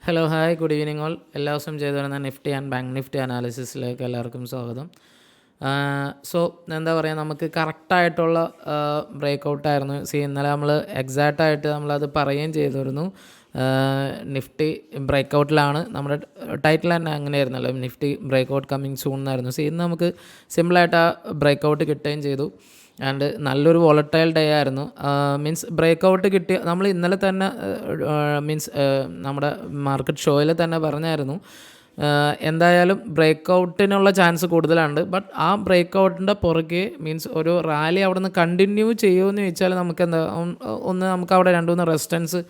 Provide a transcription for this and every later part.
Hello hi good evening all. എല്ലാ ദിവസവും ചെയ്തു വരുന്ന നിഫ്റ്റി ആൻഡ് ബാങ്ക് നിഫ്റ്റി അനാലിസിസിലേക്ക് എല്ലാവർക്കും സ്വാഗതം. സോ എന്താ പറയുക, നമുക്ക് കറക്റ്റായിട്ടുള്ള ബ്രേക്ക് ഔട്ടായിരുന്നു. ഇന്നലെ നമ്മൾ എക്സാക്റ്റായിട്ട് നമ്മളത് പറയുകയും ചെയ്തിരുന്നു. നിഫ്റ്റി ബ്രേക്ക് ഔട്ടിലാണ്. നമ്മുടെ ടൈറ്റിൽ തന്നെ അങ്ങനെയായിരുന്നല്ലോ, Nifty break out coming soon എന്നായിരുന്നു. ഇന്ന് നമുക്ക് സിമ്പിളായിട്ട് ആ ബ്രേക്ക് ഔട്ട് കിട്ടുകയും ചെയ്തു. ആൻഡ് നല്ലൊരു വോളറ്റൈൽ ഡേ ആയിരുന്നു. മീൻസ് ബ്രേക്ക് ഔട്ട് കിട്ടിയ നമ്മൾ ഇന്നലെ തന്നെ നമ്മുടെ മാർക്കറ്റ് ഷോയിൽ തന്നെ പറഞ്ഞായിരുന്നു, എന്തായാലും ബ്രേക്ക് ഔട്ടിനുള്ള ചാൻസ് കൂടുതലുണ്ട്. ബട്ട് ആ ബ്രേക്ക് ഔട്ടിൻ്റെ പുറകെ മീൻസ് ഒരു റാലി അവിടെ നിന്ന് കണ്ടിന്യൂ ചെയ്യുമെന്ന് ചോദിച്ചാൽ നമുക്ക് നമുക്ക് അവിടെ 2-3 റെസിസ്റ്റൻസ്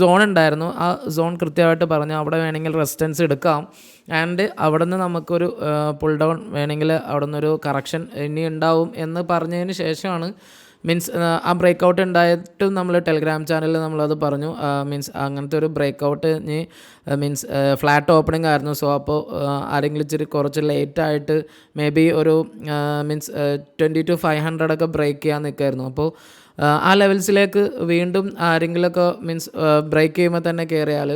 സോൺ ഉണ്ടായിരുന്നു. ആ സോൺ കൃത്യമായിട്ട് പറഞ്ഞു അവിടെ വേണമെങ്കിൽ റെസിസ്റ്റൻസ് എടുക്കാം. ആൻഡ് അവിടെ നിന്ന് നമുക്കൊരു പുൾ ഡൗൺ വേണമെങ്കിൽ അവിടെ നിന്നൊരു കറക്ഷൻ ഇനി ഉണ്ടാവും എന്ന് പറഞ്ഞതിന് ശേഷമാണ് ആ ബ്രേക്ക് ഔട്ട് ഉണ്ടായിട്ടും നമ്മൾ ടെലിഗ്രാം ചാനലിൽ നമ്മളത് പറഞ്ഞു. അങ്ങനത്തെ ഒരു ബ്രേക്ക് ഔട്ട് ഫ്ലാറ്റ് ഓപ്പണിംഗ് ആയിരുന്നു. സോ അപ്പോൾ ആരെങ്കിലും ഇച്ചിരി കുറച്ച് ലേറ്റായിട്ട് മേ ബി ഒരു 20-500 ഒക്കെ ബ്രേക്ക് ചെയ്യാൻ നിൽക്കുമായിരുന്നു. അപ്പോൾ ആ ലെവൽസിലേക്ക് വീണ്ടും ആരെങ്കിലുമൊക്കെ ബ്രേക്ക് ചെയ്യുമ്പോൾ തന്നെ കയറിയാൽ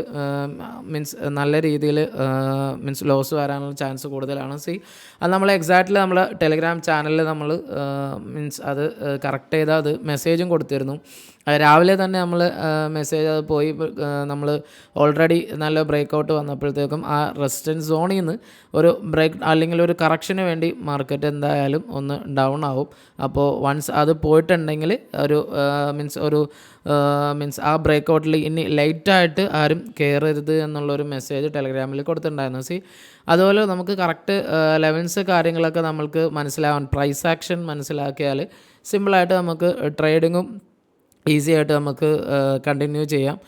നല്ല രീതിയിൽ ലോസ് വരാനുള്ള ചാൻസ് കൂടുതലാണ്. അത് നമ്മൾ എക്സാക്റ്റ്ലി നമ്മൾ ടെലിഗ്രാം ചാനലിൽ നമ്മൾ അത് കറക്റ്റ് ചെയ്ത് അത് മെസ്സേജും കൊടുത്തിരുന്നു. രാവിലെ തന്നെ നമ്മൾ മെസ്സേജ് അത് പോയി. നമ്മൾ ഓൾറെഡി നല്ല ബ്രേക്ക് ഔട്ട് വന്നപ്പോഴത്തേക്കും ആ റെസിസ്റ്റൻസ് സോണിൽ നിന്ന് ഒരു ബ്രേക്ക് അല്ലെങ്കിൽ ഒരു കറക്ഷന് വേണ്ടി മാർക്കറ്റ് എന്തായാലും ഒന്ന് ഡൗൺ ആവും. അപ്പോൾ വൺസ് അത് പോയിട്ടുണ്ടെങ്കിൽ ആ ബ്രേക്ക് ഔട്ടിൽ ഇനി ലേറ്റായിട്ട് ആരും കയറരുത് എന്നുള്ളൊരു മെസ്സേജ് ടെലിഗ്രാമിൽ കൊടുത്തിട്ടുണ്ടായിരുന്നു. അതുപോലെ നമുക്ക് കറക്റ്റ് ലെവൽസ് കാര്യങ്ങളൊക്കെ നമ്മൾക്ക് മനസ്സിലാവാൻ, പ്രൈസ് ആക്ഷൻ മനസ്സിലാക്കിയാൽ സിമ്പിളായിട്ട് നമുക്ക് ട്രേഡിങ്ങും ഈസി ആയിട്ട് നമുക്ക് കണ്ടിന്യൂ ചെയ്യാം.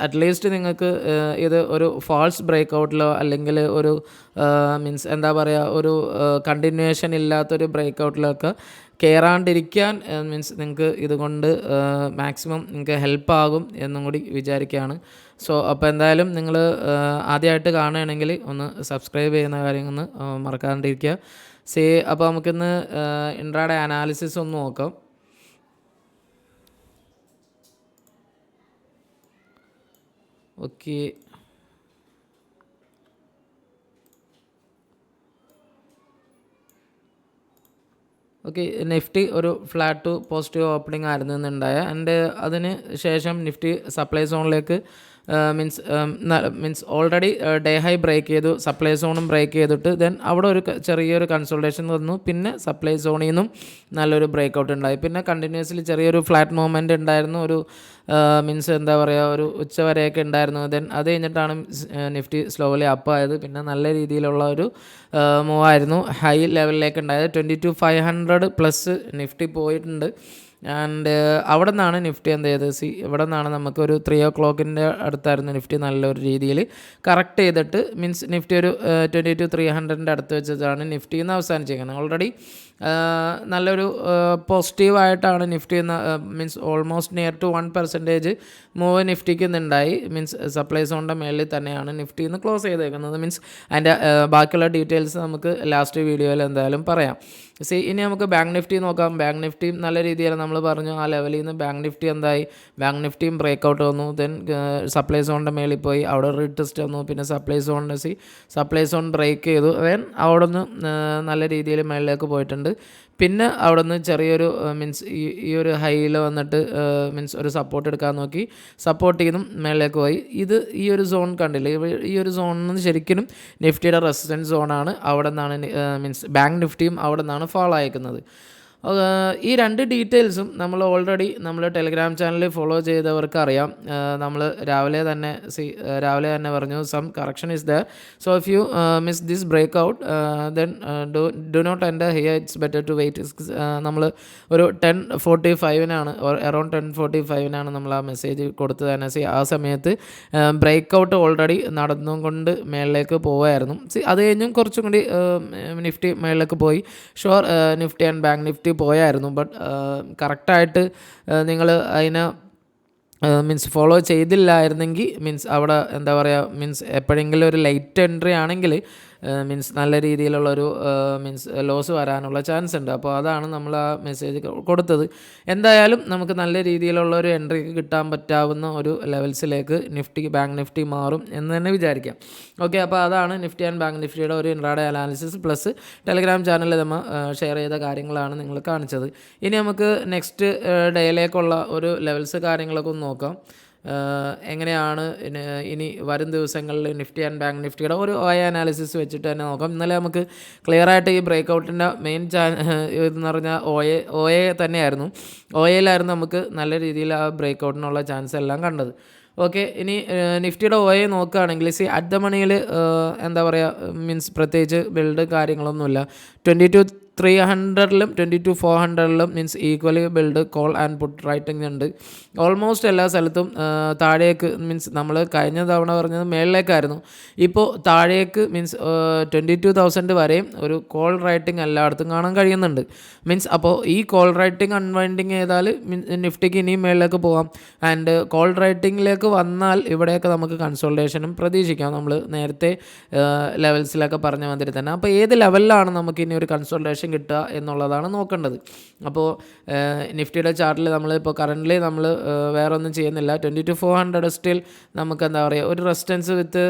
അറ്റ്ലീസ്റ്റ് നിങ്ങൾക്ക് ഇത് ഒരു ഫാൾസ് ബ്രേക്ക് ഔട്ടിലോ അല്ലെങ്കിൽ ഒരു എന്താ പറയുക, ഒരു കണ്ടിന്യൂവേഷൻ ഇല്ലാത്തൊരു ബ്രേക്ക് ഔട്ടിലൊക്കെ കയറാണ്ടിരിക്കാൻ നിങ്ങൾക്ക് ഇതുകൊണ്ട് മാക്സിമം നിങ്ങൾക്ക് ഹെൽപ്പാകും എന്നും കൂടി വിചാരിക്കുകയാണ്. സോ അപ്പോൾ എന്തായാലും നിങ്ങൾ ആദ്യമായിട്ട് കാണുകയാണെങ്കിൽ ഒന്ന് സബ്സ്ക്രൈബ് ചെയ്യുന്ന കാര്യം ഒന്ന് മറക്കാണ്ടിരിക്കുക. അപ്പോൾ നമുക്കിന്ന് ഇൻട്രാഡേ അനാലിസിസ് ഒന്ന് നോക്കാം. ഓക്കെ, നിഫ്റ്റി ഒരു ഫ്ലാറ്റ് ടു പോസിറ്റീവ് ഓപ്പണിംഗ് ആയിരുന്നു ഇന്നുണ്ടായ. ആൻഡ് അതിന് ശേഷം നിഫ്റ്റി സപ്ലൈ സോണിലേക്ക് ഓൾറെഡി ഡേ ഹൈ ബ്രേക്ക് ചെയ്തു, സപ്ലൈ സോണും ബ്രേക്ക് ചെയ്തിട്ട് ദെൻ അവിടെ ഒരു ചെറിയൊരു കൺസോൾട്ടേഷൻ വന്നു. പിന്നെ സപ്ലൈ സോണിൽ നിന്നും നല്ലൊരു ബ്രേക്ക് ഔട്ട് ഉണ്ടായി. പിന്നെ കണ്ടിന്യൂസ്ലി ചെറിയൊരു ഫ്ലാറ്റ് മൂവ്മെൻറ്റ് ഉണ്ടായിരുന്നു. ഒരു എന്താ പറയുക, ഒരു ഉച്ച വരെയൊക്കെ ഉണ്ടായിരുന്നു. ദെൻ അത് കഴിഞ്ഞിട്ടാണ് നിഫ്റ്റി സ്ലോലി അപ്പ് ആയത്. പിന്നെ നല്ല രീതിയിലുള്ള ഒരു മൂവായിരുന്നു ഹൈ ലെവലിലേക്ക് ഉണ്ടായത്. 22,500 പ്ലസ് നിഫ്റ്റി പോയിട്ടുണ്ട്. ആൻഡ് അവിടെ നിന്നാണ് നിഫ്റ്റി എന്ത് ചെയ്തത്, ഇവിടെ നിന്നാണ് നമുക്കൊരു 3 o'clock അടുത്തായിരുന്നു നിഫ്റ്റി നല്ലൊരു രീതിയിൽ കറക്റ്റ് ചെയ്തിട്ട് നിഫ്റ്റി ഒരു 22,300 അടുത്ത് വെച്ചിട്ടാണ് നിഫ്റ്റിയിൽ നിന്ന് അവസാനിച്ചിരിക്കുന്നത്. ഓൾറെഡി നല്ലൊരു പോസിറ്റീവായിട്ടാണ് Nifty almost near to 1% move നിഫ്റ്റിക്ക് ഇന്നുണ്ടായി. സപ്ലൈ സോണിൻ്റെ മേളിൽ തന്നെയാണ് നിഫ്റ്റിയിൽ നിന്ന് ക്ലോസ് ചെയ്തേക്കുന്നത്. അതിൻ്റെ ബാക്കിയുള്ള ഡീറ്റെയിൽസ് നമുക്ക് ലാസ്റ്റ് വീഡിയോയിൽ എന്തായാലും പറയാം. ഇനി നമുക്ക് ബാങ്ക് നിഫ്റ്റി നോക്കാം. ബാങ്ക് നിഫ്റ്റിയും നല്ല രീതിയിൽ നമ്മൾ പറഞ്ഞു ആ ലെവലിൽ നിന്ന് ബാങ്ക് നിഫ്റ്റി എന്തായി, ബാങ്ക് നിഫ്റ്റിയും ബ്രേക്ക് ഔട്ട് വന്നു. ദെൻ സപ്ലൈ സോണിൻ്റെ മേളിൽ പോയി അവിടെ റീടെസ്റ്റ് വന്നു. പിന്നെ സപ്ലൈ സോൺ ബ്രേക്ക് ചെയ്തു. ദെൻ അവിടെ നിന്ന് നല്ല രീതിയിൽ മേളിലേക്ക് പോയിട്ടുണ്ട്. പിന്നെ അവിടെ നിന്ന് ചെറിയൊരു ഈ ഒരു ഹൈയിൽ വന്നിട്ട് ഒരു സപ്പോർട്ട് എടുക്കാൻ നോക്കി, സപ്പോർട്ട് ചെയ്തും മേളിലേക്ക് പോയി. ഈ ഒരു സോൺ കണ്ടില്ലേ, ഈ ഒരു സോണിൽ നിന്ന് ശരിക്കും നിഫ്റ്റിയുടെ റെസിസ്റ്റൻസ് സോണാണ്. അവിടെ നിന്നാണ് ബാങ്ക് നിഫ്റ്റിയും അവിടെ നിന്നാണ് ഫാൾ അയക്കുന്നത്. ഈ രണ്ട് ഡീറ്റെയിൽസും നമ്മൾ ഓൾറെഡി നമ്മൾ ടെലിഗ്രാം ചാനലിൽ ഫോളോ ചെയ്തവർക്ക് അറിയാം. നമ്മൾ രാവിലെ തന്നെ പറഞ്ഞു some correction is there. So if you miss this break out then do not enter here, it's better to wait. നമ്മൾ ഒരു 10:45 അറൗണ്ട് 10:45 നമ്മൾ ആ മെസ്സേജ് കൊടുത്തത് തന്നെ. ആ സമയത്ത് ബ്രേക്ക് ഔട്ട് ഓൾറെഡി നടന്നുകൊണ്ട് മേളിലേക്ക് പോവുമായിരുന്നു. അത് കഴിഞ്ഞും കുറച്ചും കൂടി നിഫ്റ്റി മേളിലേക്ക് പോയി. Sure Nifty and bank Nifty പോയായിരുന്നു. ബട്ട് കറക്റ്റായിട്ട് നിങ്ങൾ അതിനെ ഫോളോ ചെയ്തില്ലായിരുന്നെങ്കിൽ അവിടെ എന്താ പറയുക, എപ്പോഴെങ്കിലും ഒരു ലൈറ്റ് എൻട്രി ആണെങ്കിൽ മീൻസ് നല്ല രീതിയിലുള്ളൊരു മീൻസ് ലോസ് വരാനുള്ള ചാൻസ് ഉണ്ട്. അപ്പോൾ അതാണ് നമ്മൾ ആ മെസ്സേജ് കൊടുത്തത്. എന്തായാലും നമുക്ക് നല്ല രീതിയിലുള്ള ഒരു എൻട്രിക്ക് കിട്ടാൻ പറ്റാവുന്ന ഒരു ലെവൽസിലേക്ക് ബാങ്ക് നിഫ്റ്റി മാറും എന്ന് തന്നെ വിചാരിക്കാം. ഓക്കെ, അപ്പോൾ അതാണ് നിഫ്റ്റി ആൻഡ് ബാങ്ക് നിഫ്റ്റിയുടെ ഒരു ഇൻട്രാഡേ അനാലിസിസ് പ്ലസ് ടെലിഗ്രാം ചാനലിൽ നമ്മൾ ഷെയർ ചെയ്ത കാര്യങ്ങളാണ് നിങ്ങൾ കാണിച്ചത്. ഇനി നമുക്ക് നെക്സ്റ്റ് ഡേയിലേക്കുള്ള ഒരു ലെവൽസ് കാര്യങ്ങളൊക്കെ ഒന്ന് നോക്കാം. എങ്ങനെയാണ് ഇനി വരും ദിവസങ്ങളിൽ നിഫ്റ്റി ആൻഡ് ബാങ്ക് നിഫ്റ്റിയുടെ ഒരു അനാലിസിസ് വെച്ചിട്ട് തന്നെ നോക്കാം. ഇന്നലെ നമുക്ക് ക്ലിയറായിട്ട് ഈ ബ്രേക്ക് ഔട്ടിൻ്റെ മെയിൻ ഇതെന്ന് പറഞ്ഞാൽ OA തന്നെയായിരുന്നു. OAയിലായിരുന്നു നമുക്ക് നല്ല രീതിയിൽ ആ ബ്രേക്ക് ഔട്ടിനുള്ള ചാൻസ് എല്ലാം കണ്ടത്. ഓക്കെ, ഇനി നിഫ്റ്റിയുടെ OA നോക്കുകയാണെങ്കിൽ അറ്റ് ദ മണിയിൽ എന്താ പറയുക, മീൻസ് പ്രത്യേകിച്ച് ബിൽഡ് കാര്യങ്ങളൊന്നുമില്ല. 22,300-ലും 22,400-ലും means equally build call and put writing ഉണ്ട്. ഓൾമോസ്റ്റ് എല്ലാ സ്ഥലത്തും താഴേക്ക് മീൻസ് നമ്മൾ കഴിഞ്ഞ തവണ പറഞ്ഞത് മേളിലേക്കായിരുന്നു, ഇപ്പോൾ താഴേക്ക് മീൻസ് 22,000 വരെയും ഒരു കോൾ റൈറ്റിംഗ് എല്ലായിടത്തും കാണാൻ കഴിയുന്നുണ്ട്. മീൻസ് അപ്പോൾ ഈ കോൾ റൈറ്റിംഗ് അൺവൈൻഡിങ് ചെയ്താൽ നിഫ്റ്റിക്ക് ഇനിയും മേളിലേക്ക് പോകാം. ആൻഡ് കോൾ റൈറ്റിങ്ങിലേക്ക് വന്നാൽ ഇവിടെയൊക്കെ നമുക്ക് കൺസോൾട്ടേഷനും പ്രതീക്ഷിക്കാം, നമ്മൾ നേരത്തെ ലെവൽസിലൊക്കെ പറഞ്ഞ മാതിരി തന്നെ. അപ്പോൾ ഏത് ലെവലിലാണ് നമുക്ക് ഇനി ഒരു കൺസോൾട്ടേഷൻ കിട്ടുക എന്നുള്ളതാണ് നോക്കേണ്ടത്. അപ്പോൾ നിഫ്റ്റിയുടെ ചാർട്ടിൽ നമ്മളിപ്പോൾ കറൻ്റ്ലി നമ്മൾ വേറെ ഒന്നും ചെയ്യുന്നില്ല. 22,400 സ്റ്റിൽ നമുക്ക് എന്താ പറയുക ഒരു റെസിസ്റ്റൻസ് വിത്ത്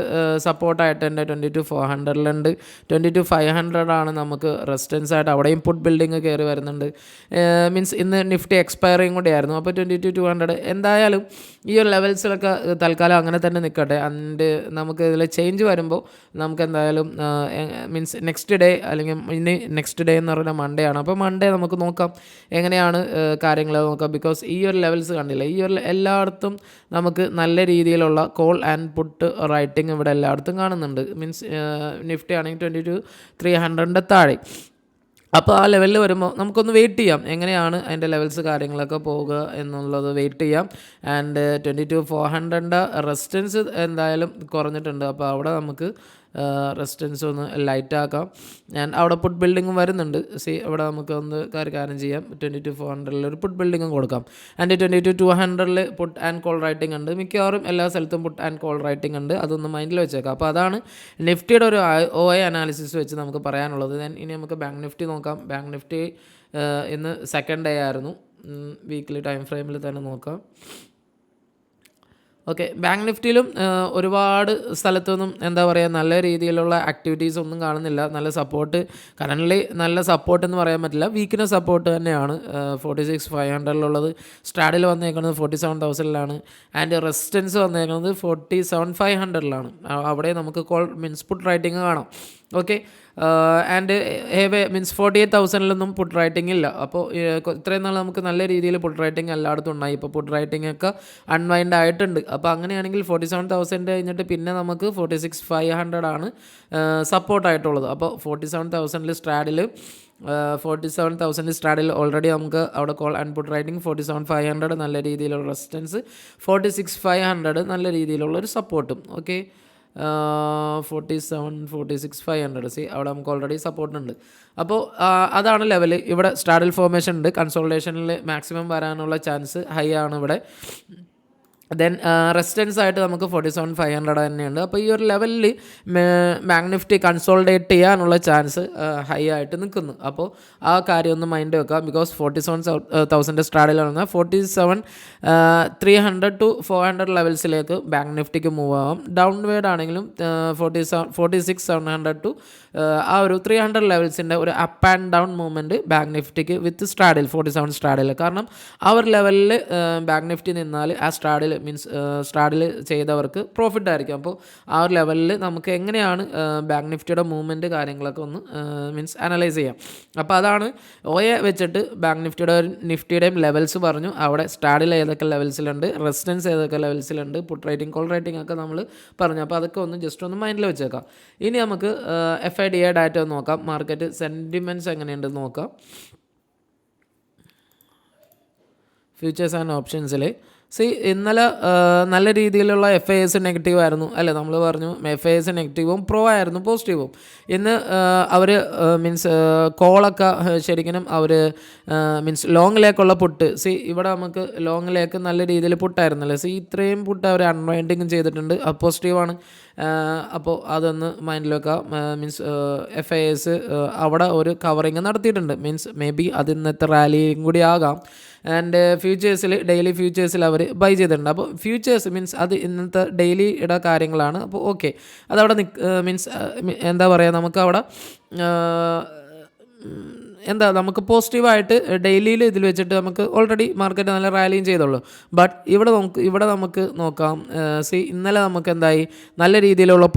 സപ്പോർട്ടായിട്ട് എൻ്റെ 22,400-ലുണ്ട്. 22,500 ആണ് നമുക്ക് റെസിസ്റ്റൻസ് ആയിട്ട്, അവിടെയും പുട്ട് ബിൽഡിങ് കയറി വരുന്നുണ്ട്. മീൻസ് ഇന്ന് നിഫ്റ്റി എക്സ്പയറിങ് കൂടെ ആയിരുന്നു. അപ്പോൾ 22,200 എന്തായാലും ഈ ഒരു ലെവൽസിലൊക്കെ തൽക്കാലം അങ്ങനെ തന്നെ നിൽക്കട്ടെ. ആൻഡ് നമുക്ക് ഇതിൽ ചേഞ്ച് വരുമ്പോൾ നമുക്ക് എന്തായാലും മീൻസ് നെക്സ്റ്റ് ഡേ അല്ലെങ്കിൽ ഇനി നെക്സ്റ്റ് ഡേ എന്ന് പറയുന്നത് മൺഡേ ആണ്. അപ്പോൾ മൺഡേ നമുക്ക് നോക്കാം എങ്ങനെയാണ് കാര്യങ്ങൾ നോക്കാം. ബിക്കോസ് ഈ ഒരു ലെവൽസ് കണ്ടില്ല, ഈ ഒരു എല്ലായിടത്തും നമുക്ക് നല്ല രീതിയിലുള്ള കോൾ ആൻഡ് പുട്ട് റൈറ്റിംഗ് ഇവിടെ എല്ലായിടത്തും കാണുന്നുണ്ട്. മീൻസ് നിഫ്റ്റി ആണെങ്കിൽ 22,300-ൻ്റെ താഴെ. അപ്പോൾ ആ ലെവലിൽ വരുമ്പോൾ നമുക്കൊന്ന് വെയിറ്റ് ചെയ്യാം എങ്ങനെയാണ് അതിൻ്റെ ലെവൽസ് കാര്യങ്ങളൊക്കെ പോവുക എന്നുള്ളത് വെയിറ്റ് ചെയ്യാം. ആൻഡ് 22,400-ൻ്റെ റെസിസ്റ്റൻസ് എന്തായാലും കുറഞ്ഞിട്ടുണ്ട്. അപ്പോൾ അവിടെ നമുക്ക് റെസിസ്റ്റൻസ് ഒന്ന് ലൈറ്റ് ആക്കാം. ആൻഡ് അവിടെ പുട്ട് ബിൽഡിങ്ങും വരുന്നുണ്ട്. അവിടെ നമുക്ക് ഒന്ന് കാര്യം ചെയ്യാം. 22,400-ൽ ഒരു പുട്ട് ബിൽഡിങ്ങും കൊടുക്കാം. ആൻഡ് 22,200-ൽ പുട്ട് ആൻഡ് കോൾ റൈറ്റിംഗ് ഉണ്ട്. മിക്കവാറും എല്ലാ സ്ഥലത്തും പുട്ട് ആൻഡ് കോൾ റൈറ്റിംഗ് ഉണ്ട്. അതൊന്ന് മൈൻഡിൽ വെച്ചേക്കാം. അപ്പോൾ അതാണ് നിഫ്റ്റിയുടെ ഒരു OA അനാലിസിസ് വെച്ച് നമുക്ക് പറയാനുള്ളത്. ഇനി നമുക്ക് ബാങ്ക് നിഫ്റ്റി നോക്കാം. ബാങ്ക് നിഫ്റ്റി ഇന്ന് സെക്കൻഡ് ഡേ ആയിരുന്നു. വീക്ക്ലി ടൈം ഫ്രെയിമിൽ തന്നെ നോക്കാം. ഓക്കെ, ബാങ്ക് നിഫ്റ്റിയിലും ഒരുപാട് സ്ഥലത്തൊന്നും എന്താ പറയുക നല്ല രീതിയിലുള്ള ആക്ടിവിറ്റീസ് ഒന്നും കാണുന്നില്ല. നല്ല സപ്പോർട്ട് കറൻ്റ്ലി നല്ല സപ്പോർട്ട് എന്ന് പറയാൻ പറ്റില്ല, വീക്കിന് സപ്പോർട്ട് തന്നെയാണ് 46,500-ലുള്ളത്. സ്റ്റാഡിൽ വന്നേക്കുന്നത് 47,000-ലാണ്. ആൻഡ് റെസിസ്റ്റൻസ് വന്നേക്കുന്നത് 47,500-ലാണ്. അവിടെ നമുക്ക് കോൾ മീൻസ് പുട്ട് റൈറ്റിംഗ് കാണാം. ഓക്കെ, ആൻഡ് മീൻസ് 48,000-ലൊന്നും പുട്ട് റൈറ്റിംഗ് ഇല്ല. അപ്പോൾ ഇത്രയും നാൾ നമുക്ക് നല്ല രീതിയിൽ പുട്ട് റൈറ്റിംഗ് എല്ലായിടത്തും ഉണ്ടായി. ഇപ്പോൾ പുട്ട് റൈറ്റിംഗ് ഒക്കെ അൺവൈൻഡ് ആയിട്ടുണ്ട്. അപ്പോൾ അങ്ങനെയാണെങ്കിൽ 47,000 കഴിഞ്ഞിട്ട് പിന്നെ നമുക്ക് 46,500 ആണ് സപ്പോർട്ടായിട്ടുള്ളത്. അപ്പോൾ 47,000-ൽ സ്റ്റാഡിൽ ഓൾറെഡി നമുക്ക് അവിടെ കോൾ ആൻഡ് പുട്ട് റൈറ്റിംഗ് 47,500 നല്ല രീതിയിലുള്ള റെസിസ്റ്റൻസ്, 46,500 നല്ല രീതിയിലുള്ളൊരു സപ്പോർട്ടും. ഓക്കെ, 46,500 അവിടെ നമുക്ക് ഓൾറെഡി സപ്പോർട്ടുണ്ട്. അപ്പോൾ അതാണ് ലെവൽ. ഇവിടെ സ്റ്റാഡിൽ ഫോർമേഷൻ ഉണ്ട്. കൺസോൾട്ടേഷനിൽ മാക്സിമം വരാനുള്ള ചാൻസ് ഹൈ ആണ് ഇവിടെ. ദെൻ റെസിസ്റ്റൻസ് ആയിട്ട് നമുക്ക് 47,500 തന്നെയുണ്ട്. അപ്പോൾ ഈ ഒരു ലെവലിൽ ബാങ്ക് നിഫ്റ്റി കൺസോൾഡേറ്റ് ചെയ്യാനുള്ള ചാൻസ് ഹൈ ആയിട്ട് നിൽക്കുന്നു. അപ്പോൾ ആ കാര്യം ഒന്ന് മൈൻഡ് വെക്കാം. ബിക്കോസ് 47,000 സ്റ്റാഡിലാണ് 47,300 to 400 ലെവൽസിലേക്ക് ബാങ്ക് നിഫ്റ്റിക്ക് മൂവ് ആവാം. ഡൗൺ വേഡ് ആണെങ്കിലും 46,700 to ആ ഒരു 300 ലെവൽസിൻ്റെ ഒരു up and down movement bank നിഫ്റ്റിക്ക് വിത്ത് സ്റ്റാഡിൽ 47 സ്റ്റാഡിൽ. കാരണം ആ ഒരു ലെവലിൽ ബാങ്ക് നിഫ്റ്റി നിന്നാൽ ആ സ്റ്റാഡിൽ മീൻസ് സ്റ്റാഡിൽ ചെയ്തവർക്ക് പ്രോഫിറ്റ് ആയിരിക്കും. അപ്പോൾ ആ ഒരു ലെവലിൽ നമുക്ക് എങ്ങനെയാണ് ബാങ്ക് നിഫ്റ്റിയുടെ മൂവ്മെൻറ്റ് കാര്യങ്ങളൊക്കെ ഒന്ന് മീൻസ് അനലൈസ് ചെയ്യാം. അപ്പോൾ അതാണ് OA വെച്ചിട്ട് ബാങ്ക് നിഫ്റ്റിയുടെയും ലെവൽസ് പറഞ്ഞു. അവിടെ സ്റ്റാഡിൽ ഏതൊക്കെ ലെവൽസിലുണ്ട്, റെസിസ്റ്റൻസ് ഏതൊക്കെ ലെവൽസിലുണ്ട്, പുട്ട് റൈറ്റിംഗ് കോൾ റൈറ്റിംഗ് ഒക്കെ നമ്മൾ പറഞ്ഞു. അപ്പോൾ അതൊക്കെ ഒന്ന് ജസ്റ്റ് ഒന്ന് മൈൻഡിൽ വെച്ചേക്കാം. ഇനി നമുക്ക് FIDA ഡാറ്റ നോക്കാം. മാർക്കറ്റ് സെൻറ്റിമെൻറ്റ്സ് എങ്ങനെയുണ്ടെന്ന് നോക്കാം. ഫ്യൂച്ചേഴ്സ് ആൻഡ് ഓപ്ഷൻസിൽ ഇന്നലെ നല്ല രീതിയിലുള്ള FIS നെഗറ്റീവ് ആയിരുന്നു അല്ലേ, നമ്മൾ പറഞ്ഞു FIS നെഗറ്റീവും പ്രോ ആയിരുന്നു പോസിറ്റീവും. ഇന്ന് അവർ മീൻസ് കോളൊക്കെ ശരിക്കും അവർ മീൻസ് ലോങ്ങിലേക്കുള്ള പുട്ട് ഇവിടെ നമുക്ക് ലോങ്ങിലേക്ക് നല്ല രീതിയിൽ പുട്ടായിരുന്നല്ലേ. ഇത്രയും പുട്ട് അവർ അൺവൈൻഡിങ് ചെയ്തിട്ടുണ്ട്, പോസിറ്റീവാണ്. അപ്പോൾ അതൊന്ന് മൈൻഡിൽ വെക്കാം. മീൻസ് FIS അവിടെ ഒരു കവറിങ് നടത്തിയിട്ടുണ്ട്. മീൻസ് മേ ബി അത് ഇന്നത്തെ റാലിയും കൂടി ആകാം. ആൻഡ് ഫ്യൂച്ചേഴ്സിൽ ഡെയിലി ഫ്യൂച്ചേഴ്സിൽ അവർ ബൈ ചെയ്തിട്ടുണ്ട്. അപ്പോൾ ഫ്യൂച്ചേഴ്സ് മീൻസ് അത് ഇന്നത്തെ ഡെയിലിയുടെ കാര്യങ്ങളാണ്. അപ്പോൾ ഓക്കെ, അതവിടെ മീൻസ് എന്താ പറയുക, നമുക്കവിടെ നമുക്ക് പോസിറ്റീവായിട്ട് ഡെയിലിയിൽ ഇതിൽ വെച്ചിട്ട് നമുക്ക് ഓൾറെഡി മാർക്കറ്റ് നല്ല റാലിയും ചെയ്തുള്ളൂ. ബട്ട് ഇവിടെ നമുക്ക് നോക്കാം. ഇന്നലെ നമുക്ക് എന്തായി, നല്ല രീതിയിലുള്ള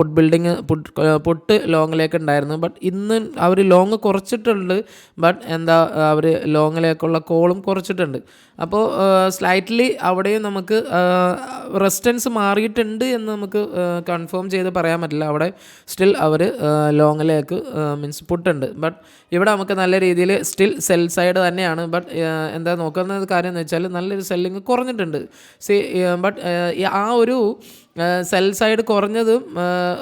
പുട്ട് ലോങ്ങിലേക്ക് ഉണ്ടായിരുന്നു. ബട്ട് ഇന്ന് അവർ ലോങ് കുറച്ചിട്ടുണ്ട്. ബട്ട് അവർ ലോങ്ങിലേക്കുള്ള കോളും കുറച്ചിട്ടുണ്ട്. അപ്പോൾ സ്ലൈറ്റ്ലി അവിടെയും നമുക്ക് റെസിസ്റ്റൻസ് മാറിയിട്ടുണ്ട് എന്ന് നമുക്ക് കൺഫേം ചെയ്ത് പറയാൻ പറ്റില്ല. അവിടെ സ്റ്റിൽ അവർ ലോങ്ങിലേക്ക് മീൻസ് പുട്ടുണ്ട്. ബട്ട് ഇവിടെ നമുക്ക് നല്ല രീതിയിൽ സ്റ്റിൽ സെൽ സൈഡ് തന്നെയാണ്. ബട്ട് നോക്കുന്ന കാര്യം എന്ന് വെച്ചാൽ നല്ലൊരു സെല്ലിങ് കുറഞ്ഞിട്ടുണ്ട്. ബട്ട് ആ ഒരു സെൽ സൈഡ് കുറഞ്ഞതും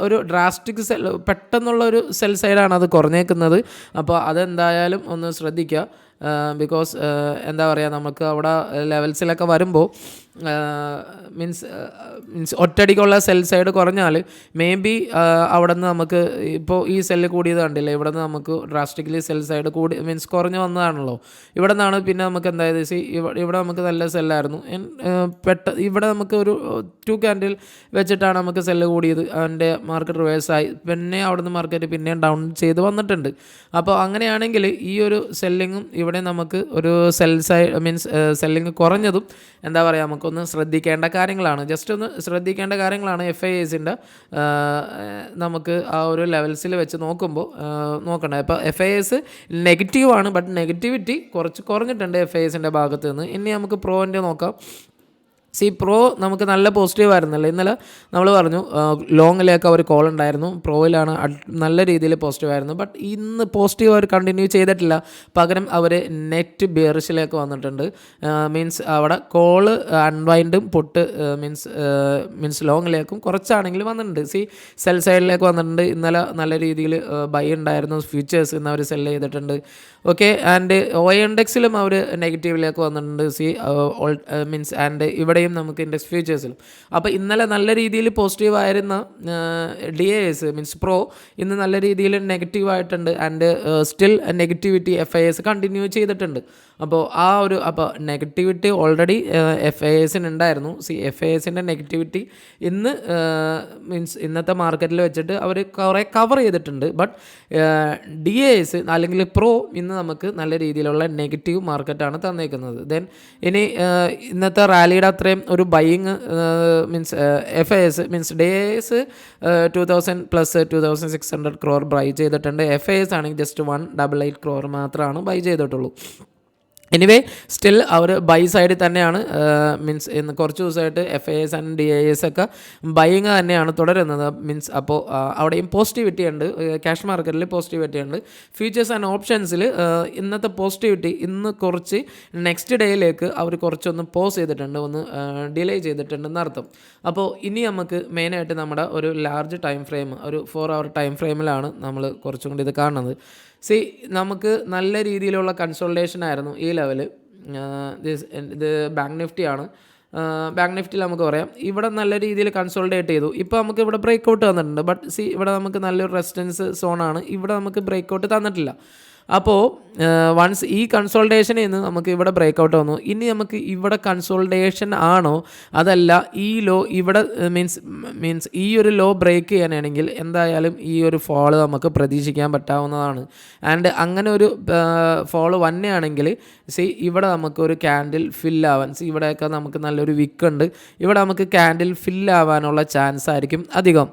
ഒരു ഡ്രാസ്റ്റിക് പെട്ടെന്നുള്ള ഒരു സെൽ സൈഡാണ് അത് കുറഞ്ഞേക്കുന്നത്. അപ്പോൾ അതെന്തായാലും ഒന്ന് ശ്രദ്ധിക്കുക. ബിക്കോസ് നമുക്ക് അവിടെ ലെവൽസിലൊക്കെ വരുമ്പോൾ മീൻസ് ഒറ്റടിക്കുള്ള സെൽ സൈഡ് കുറഞ്ഞാൽ മേ ബി അവിടെ നിന്ന് നമുക്ക് ഇപ്പോൾ ഈ സെല്ല് കൂടിയത് കണ്ടില്ലേ, ഇവിടെ നിന്ന് നമുക്ക് ഡ്രാസ്റ്റിക്കലി സെൽ സൈഡ് കൂടി മീൻസ് കുറഞ്ഞു വന്നതാണല്ലോ. ഇവിടെ നിന്നാണ് പിന്നെ നമുക്ക് ഇവിടെ നമുക്ക് നല്ല സെല്ലായിരുന്നു. ഇവിടെ നമുക്ക് ഒരു 2 ക്യാൻഡിൽ വെച്ചിട്ടാണ് നമുക്ക് സെല്ല് കൂടിയത്. അതിൻ്റെ മാർക്കറ്റ് റിവേഴ്സായി, പിന്നെ അവിടെ നിന്ന് മാർക്കറ്റ് പിന്നെയും ഡൗൺ ചെയ്ത് വന്നിട്ടുണ്ട്. അപ്പോൾ അങ്ങനെയാണെങ്കിൽ ഈ ഒരു സെല്ലിങ്ങും ഇവിടെ നമുക്ക് ഒരു സെൽ സൈഡ് മീൻസ് സെല്ലിങ് കുറഞ്ഞതും നമുക്കൊന്ന് ശ്രദ്ധിക്കേണ്ട കാര്യങ്ങളാണ്. ജസ്റ്റ് ഒന്ന് ശ്രദ്ധിക്കേണ്ട കാര്യങ്ങളാണ് FISൻ്റെ നമുക്ക് ആ ഒരു ലെവൽസിൽ വെച്ച് നോക്കുമ്പോൾ നോക്കണ്ടേ. ഇപ്പോൾ FIS നെഗറ്റീവാണ്, ബട്ട് നെഗറ്റിവിറ്റി കുറച്ച് കുറഞ്ഞിട്ടുണ്ട് FISൻ്റെ ഭാഗത്ത് നിന്ന്. ഇനി നമുക്ക് പ്രോൻ്റെ നോക്കാം. പ്രോ നമുക്ക് നല്ല പോസിറ്റീവ് ആയിരുന്നല്ലോ. ഇന്നലെ നമ്മൾ പറഞ്ഞു ലോങ്ങിലേക്ക് അവർ കോൾ ഉണ്ടായിരുന്നു, പ്രോയിലാണ് നല്ല രീതിയിൽ പോസിറ്റീവ് ആയിരുന്നു. ബട്ട് ഇന്ന് പോസിറ്റീവ് അവർ കണ്ടിന്യൂ ചെയ്തിട്ടില്ല. പകരം അവർ നെറ്റ് ബിയറിഷിലേക്ക് വന്നിട്ടുണ്ട്. മീൻസ് അവിടെ കോള് അൺവൈൻഡും പുട്ട് മീൻസ് ലോങ്ങിലേക്കും കുറച്ചാണെങ്കിലും വന്നിട്ടുണ്ട്. സെൽ സൈഡിലേക്ക് വന്നിട്ടുണ്ട്. ഇന്നലെ നല്ല രീതിയിൽ ബൈ ഉണ്ടായിരുന്നു. ഫ്യൂച്ചേഴ്സ് ഇന്ന് അവർ സെൽ ചെയ്തിട്ടുണ്ട്. ഓക്കെ, ആൻഡ് OI അവർ നെഗറ്റീവിലേക്ക് വന്നിട്ടുണ്ട്. മീൻസ് ആൻഡ് ഇവിടെ നമുക്ക് ഇൻഡെക്സ് ഫ്യൂച്ചേഴ്സിലും. അപ്പോൾ ഇന്നലെ നല്ല രീതിയിൽ പോസിറ്റീവ് ആയിരുന്ന DAS മീൻസ് പ്രോ ഇന്ന് നല്ല രീതിയിൽ നെഗറ്റീവ് ആയിട്ടുണ്ട്. And still negativity FIS continue ചെയ്തിട്ടുണ്ട്. അപ്പോൾ അപ്പോൾ നെഗറ്റിവിറ്റി ഓൾറെഡി FISന് ഉണ്ടായിരുന്നു. FISൻ്റെ നെഗറ്റിവിറ്റി ഇന്ന് മീൻസ് ഇന്നത്തെ മാർക്കറ്റിൽ വെച്ചിട്ട് അവർ കുറേ കവർ ചെയ്തിട്ടുണ്ട്. ബട്ട് DAS അല്ലെങ്കിൽ പ്രോ ഇന്ന് നമുക്ക് നല്ല രീതിയിലുള്ള നെഗറ്റീവ് മാർക്കറ്റാണ് തന്നേക്കുന്നത്. ദെൻ ഇനി ഇന്നത്തെ റാലിയുടെ അത്രയും ഒരു buying means FIS means DAS 2000 plus 2600 crore buy ചെയ്തിട്ടുണ്ട്. FIS ആണെങ്കിൽ ജസ്റ്റ് 188 crore മാത്രമാണ് ബൈ ചെയ്തിട്ടുള്ളൂ. എനിവേ സ്റ്റിൽ അവർ ബൈ സൈഡിൽ തന്നെയാണ്. മീൻസ് ഇന്ന് കുറച്ച് ദിവസമായിട്ട് FIS ആൻഡ് DIS ഒക്കെ ബൈയിങ് തന്നെയാണ് തുടരുന്നത്. മീൻസ് അപ്പോൾ അവിടെയും പോസിറ്റിവിറ്റി ഉണ്ട്, ക്യാഷ് മാർക്കറ്റിൽ പോസിറ്റിവിറ്റി ഉണ്ട്. ഫ്യൂച്ചേഴ്സ് ആൻഡ് ഓപ്ഷൻസിൽ ഇന്നത്തെ പോസിറ്റിവിറ്റി ഇന്ന് കുറച്ച് നെക്സ്റ്റ് ഡേയിലേക്ക് അവർ കുറച്ചൊന്ന് പോസ് ചെയ്തിട്ടുണ്ട്, ഒന്ന് ഡിലേ ചെയ്തിട്ടുണ്ടെന്ന് അർത്ഥം. അപ്പോൾ ഇനി നമുക്ക് മെയിനായിട്ട് നമ്മുടെ ഒരു ലാർജ് ടൈം ഫ്രെയിം, ഒരു 4 hour ടൈം ഫ്രെയിമിലാണ് നമ്മൾ കുറച്ചും കൂടി ഇത് കാണുന്നത്. നമുക്ക് നല്ല രീതിയിലുള്ള കൺസോൾട്ടേഷൻ ആയിരുന്നു ഈ ലെവല്. ഇത് ബാങ്ക് നിഫ്റ്റിയാണ്. ബാങ്ക് നിഫ്റ്റിയിൽ നമുക്ക് പറയാം ഇവിടെ നല്ല രീതിയിൽ കൺസോൾട്ടേറ്റ് ചെയ്തു. ഇപ്പോൾ നമുക്ക് ഇവിടെ ബ്രേക്ക് ഔട്ട് തന്നിട്ടുണ്ട്. ബട്ട് ഇവിടെ നമുക്ക് നല്ലൊരു റെസിസ്റ്റൻസ് സോണാണ്. ഇവിടെ നമുക്ക് ബ്രേക്ക് ഔട്ട് തന്നിട്ടില്ല. അപ്പോൾ വൺസ് ഈ കൺസോൾട്ടേഷനിൽ നിന്ന് നമുക്ക് ഇവിടെ ബ്രേക്ക് ഔട്ട് വന്നു. ഇനി നമുക്ക് ഇവിടെ കൺസോൾട്ടേഷൻ ആണോ അതല്ല ഈ ലോ ഇവിടെ മീൻസ് ഈ ഒരു ലോ ബ്രേക്ക് ചെയ്യാനാണെങ്കിൽ എന്തായാലും ഈ ഒരു ഫോള് നമുക്ക് പ്രതീക്ഷിക്കാൻ പറ്റാവുന്നതാണ്. ആൻഡ് അങ്ങനെ ഒരു ഫോള് വന്നെയാണെങ്കിൽ ഇവിടെ നമുക്കൊരു ക്യാൻഡിൽ ഫില്ലാവാൻ ഇവിടെയൊക്കെ നമുക്ക് നല്ലൊരു വിക്കുണ്ട്. ഇവിടെ നമുക്ക് ക്യാൻഡിൽ ഫില്ലാവാനുള്ള ചാൻസ് ആയിരിക്കും അധികം.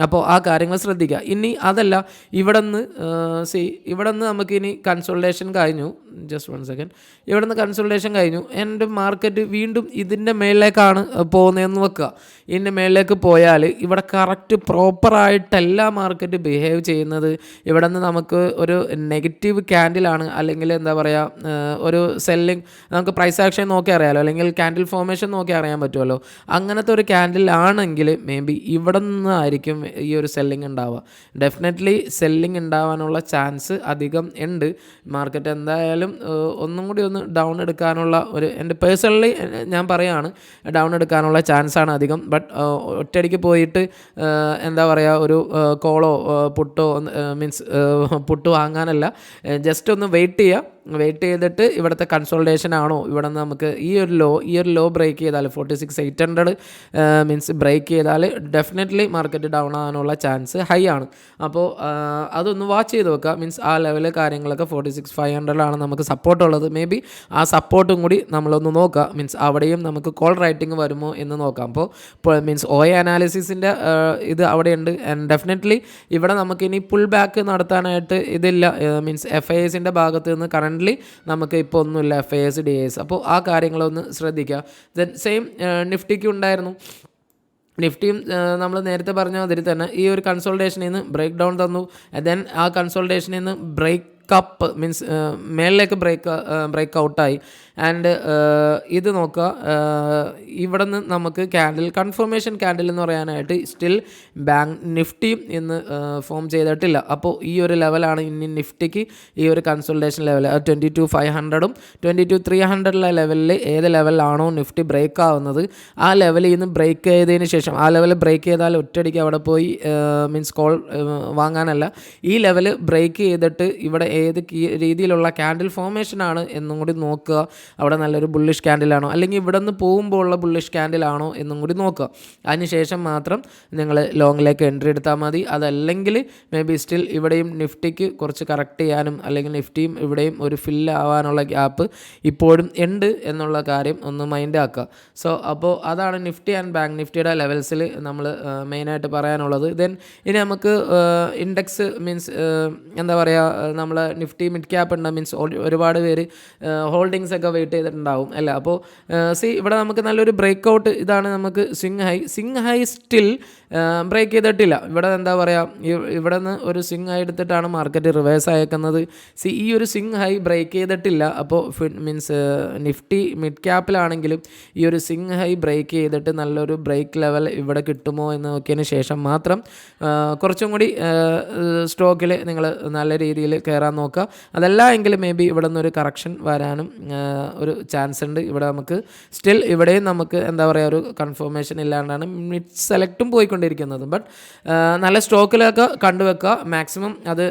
അപ്പോൾ ആ കാര്യങ്ങൾ ശ്രദ്ധിക്കുക. ഇനി അതല്ല ഇവിടെ നിന്ന് നമുക്ക് നമുക്കിനി കൺസൾട്ടേഷൻ കഴിഞ്ഞു. Just 1 second. ഇവിടുന്ന് കൺസൾട്ടേഷൻ കഴിഞ്ഞു. എൻ്റെ മാർക്കറ്റ് വീണ്ടും ഇതിൻ്റെ മേളിലേക്കാണ് പോകുന്നതെന്ന് വെക്കുക. ഇതിൻ്റെ മേളിലേക്ക് പോയാൽ ഇവിടെ കറക്റ്റ് പ്രോപ്പറായിട്ടല്ല മാർക്കറ്റ് ബിഹേവ് ചെയ്യുന്നത്. ഇവിടെ നിന്ന് നമുക്ക് ഒരു നെഗറ്റീവ് ക്യാൻഡിലാണ്, അല്ലെങ്കിൽ എന്താ പറയുക, ഒരു സെല്ലിങ്, നമുക്ക് പ്രൈസ് ആക്ഷൻ നോക്കി അറിയാമല്ലോ, അല്ലെങ്കിൽ ക്യാൻഡിൽ ഫോർമേഷൻ നോക്കി അറിയാൻ പറ്റുമല്ലോ. അങ്ങനത്തെ ഒരു ക്യാൻഡിലാണെങ്കിൽ മേ ബി ഇവിടെ നിന്നായിരിക്കും ഈ ഒരു സെല്ലിങ് ഉണ്ടാവുക. ഡെഫിനറ്റ്ലി സെല്ലിങ് ഉണ്ടാവാനുള്ള ചാൻസ് അധികം ഉണ്ട്. മാർക്കറ്റ് എന്തായാലും ഒന്നും കൂടി ഒന്ന് ഡൗൺ എടുക്കാനുള്ള എൻ്റെ പേഴ്സണലി ഞാൻ പറയുകയാണ്, ഡൗൺ എടുക്കാനുള്ള ചാൻസാണ് അധികം. ബട്ട് ഒറ്റയടിക്ക് പോയിട്ട് എന്താ പറയുക, ഒരു കോളോ പുട്ടോ മീൻസ് പുട്ട് വാങ്ങാനല്ല, ജസ്റ്റ് ഒന്ന് വെയിറ്റ് ചെയ്തിട്ട് ഇവിടുത്തെ കൺസോൾട്ടേഷൻ ആണോ, ഇവിടെ നിന്ന് നമുക്ക് ഈ ഒരു ലോ ബ്രേക്ക് ചെയ്താൽ 46,800 മീൻസ് ബ്രേക്ക് ചെയ്താൽ ഡെഫിനറ്റ്ലി മാർക്കറ്റ് ഡൗൺ ആകാനുള്ള ചാൻസ് ഹൈ ആണ്. അപ്പോൾ അതൊന്ന് വാച്ച് ചെയ്ത് വെക്കുക. മീൻസ് ആ ലെവല് കാര്യങ്ങളൊക്കെ 46,500 നമുക്ക് സപ്പോർട്ടുള്ളത്. മേ ബി ആ സപ്പോർട്ടും കൂടി നമ്മളൊന്ന് നോക്കുക. മീൻസ് അവിടെയും നമുക്ക് കോൾ റൈറ്റിംഗ് വരുമോ എന്ന് നോക്കാം. അപ്പോൾ മീൻസ് OA അനാലിസിസിൻ്റെ ഇത് അവിടെയുണ്ട്. ആൻഡ് ഡെഫിനറ്റ്ലി ഇവിടെ നമുക്കിനി പുൾ ബാക്ക് നടത്താനായിട്ട് ഇതില്ല. മീൻസ് FISൻ്റെ ഭാഗത്ത് നിന്ന് കറൻ്റ്ലി നമുക്ക് ഇപ്പോൾ ഒന്നുമില്ല, FIS DIS. അപ്പോൾ ആ കാര്യങ്ങളൊന്ന് ശ്രദ്ധിക്കുക. ദെൻ സെയിം നിഫ്റ്റിക്ക് ഉണ്ടായിരുന്നു. നിഫ്റ്റിയും നമ്മൾ നേരത്തെ പറഞ്ഞ മാതിരി തന്നെ ഈ ഒരു കൺസോൾട്ടേഷനിൽ നിന്ന് ബ്രേക്ക് ഡൗൺ തന്നു. ദെൻ ആ കൺസോൾട്ടേഷനിൽ നിന്ന് ബ്രേക്ക് അപ്പ് മീൻസ് മേളിലേക്ക് ബ്രേക്ക് ഔട്ടായി. ആൻഡ് ഇത് നോക്കുക, ഇവിടെ നിന്ന് നമുക്ക് കൺഫർമേഷൻ ക്യാൻഡിൽ എന്ന് പറയാനായിട്ട് സ്റ്റിൽ ബാങ്ക് നിഫ്റ്റിയും ഇന്ന് ഫോം ചെയ്തിട്ടില്ല. അപ്പോൾ ഈ ഒരു ലെവലാണ് ഇനി നിഫ്റ്റിക്ക് ഈ ഒരു കൺസൾട്ടേഷൻ ലെവൽ 22,500 22,300 ലെവലിൽ ഏത് ലെവലിലാണോ നിഫ്റ്റി ബ്രേക്ക് ആവുന്നത് ആ ലെവലിൽ നിന്ന് ബ്രേക്ക് ചെയ്തതിന് ശേഷം, ആ ലെവൽ ബ്രേക്ക് ചെയ്താൽ ഒറ്റയടിക്ക് അവിടെ പോയി മീൻസ് കോൾ വാങ്ങാനല്ല, ഈ ലെവൽ ബ്രേക്ക് ചെയ്തിട്ട് ഇവിടെ ഏത് രീതിയിലുള്ള ക്യാൻഡിൽ ഫോർമേഷനാണ് എന്നും കൂടി നോക്കുക. അവിടെ നല്ലൊരു ബുള്ളിഷ് ക്യാൻഡിലാണോ, അല്ലെങ്കിൽ ഇവിടെ നിന്ന് പോകുമ്പോൾ ഉള്ള ബുള്ളിഷ് ക്യാൻഡിലാണോ എന്നും കൂടി നോക്കുക. അതിനുശേഷം മാത്രം നിങ്ങൾ ലോങ്ങിലേക്ക് എൻട്രി എടുത്താൽ മതി. അതല്ലെങ്കിൽ മേ ബി സ്റ്റിൽ ഇവിടെയും നിഫ്റ്റിക്ക് കുറച്ച് കറക്റ്റ് ചെയ്യാനും, അല്ലെങ്കിൽ നിഫ്റ്റിയും ഇവിടെയും ഒരു ഫില്ല് ആവാനുള്ള ഗ്യാപ്പ് ഇപ്പോഴും ഉണ്ട് എന്നുള്ള കാര്യം ഒന്ന് മൈൻഡ് ആക്കുക. സോ അപ്പോൾ അതാണ് നിഫ്റ്റി ആൻഡ് ബാങ്ക് നിഫ്റ്റിയുടെ ലെവൽസിൽ നമ്മൾ മെയിനായിട്ട് പറയാനുള്ളത്. ദെൻ ഇനി നമുക്ക് ഇൻഡെക്സ് മീൻസ് എന്താ പറയുക, നമ്മൾ നിഫ്റ്റി മിഡ് ക്യാപ്പ് ഉണ്ട്, മീൻസ് ഒരുപാട് പേര് ഹോൾഡിങ്സ് ഒക്കെ വെയിറ്റ് ചെയ്തിട്ടുണ്ടാവും അല്ല. അപ്പോൾ ഇവിടെ നമുക്ക് നല്ലൊരു ബ്രേക്ക് ഔട്ട്, ഇതാണ് നമുക്ക് സ്വിങ് ഹൈ സ്റ്റിൽ ബ്രേക്ക് ചെയ്തിട്ടില്ല. ഇവിടെ എന്താ പറയുക, ഇവിടെ നിന്ന് ഒരു സ്വിങ് ഹൈ എടുത്തിട്ടാണ് മാർക്കറ്റ് റിവേഴ്സ് അയക്കുന്നത്. ഈ ഒരു സ്വിങ് ഹൈ ബ്രേക്ക് ചെയ്തിട്ടില്ല. അപ്പോൾ മീൻസ് നിഫ്റ്റി മിഡ് ക്യാപ്പിലാണെങ്കിലും ഈ ഒരു സ്വിങ് ഹൈ ബ്രേക്ക് ചെയ്തിട്ട് നല്ലൊരു ബ്രേക്ക് ലെവൽ ഇവിടെ കിട്ടുമോ എന്ന് നോക്കിയതിന് ശേഷം മാത്രം കുറച്ചും കൂടി സ്റ്റോക്കിൽ നിങ്ങൾ നല്ല രീതിയിൽ കയറാൻ നോക്കുക. അതല്ല എങ്കിൽ മേ ബി ഇവിടെ നിന്നൊരു കറക്ഷൻ വരാനും ഒരു ചാൻസ് ഉണ്ട്. ഇവിടെ നമുക്ക് സ്റ്റിൽ ഇവിടെയും നമുക്ക് എന്താ പറയുക, ഒരു കൺഫർമേഷൻ ഇല്ലാണ്ടാണ് മിഡ് സെലക്റ്റും പോയിക്കൊണ്ടിരിക്കുന്നത്. ബട്ട് നല്ല സ്റ്റോക്കിലൊക്കെ കണ്ടുവെക്കുക. മാക്സിമം അത്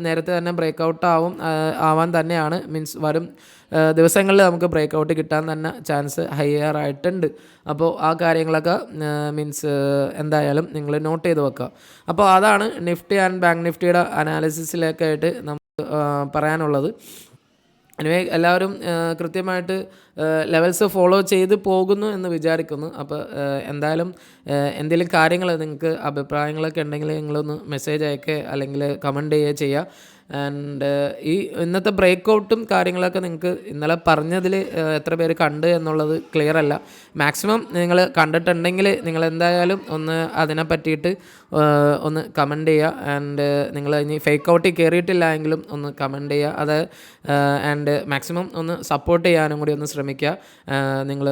നേരത്തെ തന്നെ ബ്രേക്ക് ഔട്ട് ആവാൻ തന്നെയാണ്, മീൻസ് വരും ദിവസങ്ങളിൽ നമുക്ക് ബ്രേക്ക് ഔട്ട് കിട്ടാൻ തന്നെ ചാൻസ് ഹയർ ആയിട്ടുണ്ട്. അപ്പോൾ ആ കാര്യങ്ങളൊക്കെ മീൻസ് എന്തായാലും നിങ്ങൾ നോട്ട് ചെയ്ത് വെക്കുക. അപ്പോൾ അതാണ് നിഫ്റ്റി ആൻഡ് ബാങ്ക് നിഫ്റ്റിയുടെ അനാലിസിസിലേക്കായിട്ട് നമുക്ക് പറയാനുള്ളത്. എനിവേ എല്ലാവരും കൃത്യമായിട്ട് ലെവൽസ് ഫോളോ ചെയ്ത് പോകുന്നു എന്ന് വിചാരിക്കുന്നു. അപ്പോൾ എന്തായാലും എന്തെങ്കിലും കാര്യങ്ങൾ നിങ്ങൾക്ക് അഭിപ്രായങ്ങളൊക്കെ ഉണ്ടെങ്കിൽ നിങ്ങളൊന്ന് മെസ്സേജ് അയക്കുക, അല്ലെങ്കിൽ കമൻറ്റ് ചെയ്യുക. ആൻഡ് ഈ ഇന്നത്തെ ബ്രേക്ക് ഔട്ടും കാര്യങ്ങളൊക്കെ നിങ്ങൾക്ക് ഇന്നലെ പറഞ്ഞതിൽ എത്ര പേര് കണ്ട് എന്നുള്ളത് ക്ലിയർ അല്ല. മാക്സിമം നിങ്ങൾ കണ്ടിട്ടുണ്ടെങ്കിൽ നിങ്ങൾ എന്തായാലും ഒന്ന് അതിനെ പറ്റിയിട്ട് ഒന്ന് കമൻറ്റ് ചെയ്യുക. ആൻഡ് നിങ്ങൾ ഇനി ഫേക്ക് ഔട്ടിൽ കയറിയിട്ടില്ല എങ്കിലും ഒന്ന് കമൻറ്റ് ചെയ്യുക. അത് ആൻഡ് മാക്സിമം ഒന്ന് സപ്പോർട്ട് ചെയ്യാനും കൂടി ഒന്ന് ശ്രമിക്കുക. നിങ്ങൾ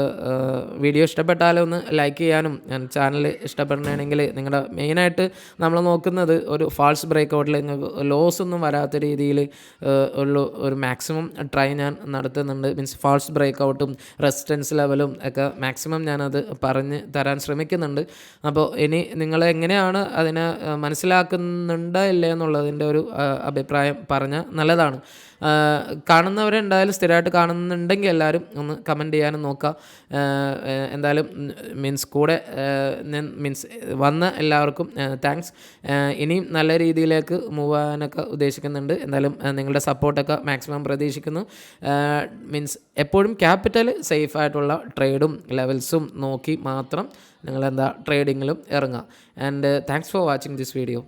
വീഡിയോ ഇഷ്ടപ്പെട്ടാലും ഒന്ന് ലൈക്ക് ചെയ്യാനും, ചാനൽ ഇഷ്ടപ്പെടണമെങ്കിൽ നിങ്ങളുടെ മെയിനായിട്ട് നമ്മൾ നോക്കുന്നത് ഒരു ഫാൾസ് ബ്രേക്ക് ഔട്ടിൽ നിങ്ങൾക്ക് ലോസ് ഒന്നും വരാത്ത രീതിയിൽ ഒരു മാക്സിമം ട്രൈ ഞാൻ നടത്തുന്നുണ്ട്. മീൻസ് ഫാൾസ് ബ്രേക്ക് ഔട്ടും റെസിസ്റ്റൻസ് ലെവലും ഒക്കെ മാക്സിമം ഞാനത് പറഞ്ഞ് തരാൻ ശ്രമിക്കുന്നുണ്ട്. അപ്പോൾ ഇനി നിങ്ങൾ എങ്ങനെയാണ് അതിനെ മനസ്സിലാക്കുന്നുണ്ടോ ഇല്ലേ എന്നുള്ളതിൻ്റെ ഒരു അഭിപ്രായം പറഞ്ഞാൽ നല്ലതാണ്. കാണുന്നവരെന്തായാലും സ്ഥിരമായിട്ട് കാണുന്നുണ്ടെങ്കിൽ എല്ലാവരും ഒന്ന് കമൻറ്റ് ചെയ്യാനും നോക്കുക. എന്തായാലും മീൻസ് കൂടെ മീൻസ് വന്ന എല്ലാവർക്കും താങ്ക്സ്. ഇനിയും നല്ല രീതിയിലേക്ക് മൂവ് ആകാനൊക്കെ ഉദ്ദേശിക്കുന്നുണ്ട്. എന്തായാലും നിങ്ങളുടെ സപ്പോർട്ടൊക്കെ മാക്സിമം പ്രതീക്ഷിക്കുന്നു. മീൻസ് എപ്പോഴും ക്യാപിറ്റൽ സേഫായിട്ടുള്ള ട്രേഡും ലെവൽസും നോക്കി മാത്രം നിങ്ങളെന്താ ട്രേഡിങ്ങിലും ഇറങ്ങുക. And thanks for watching this video.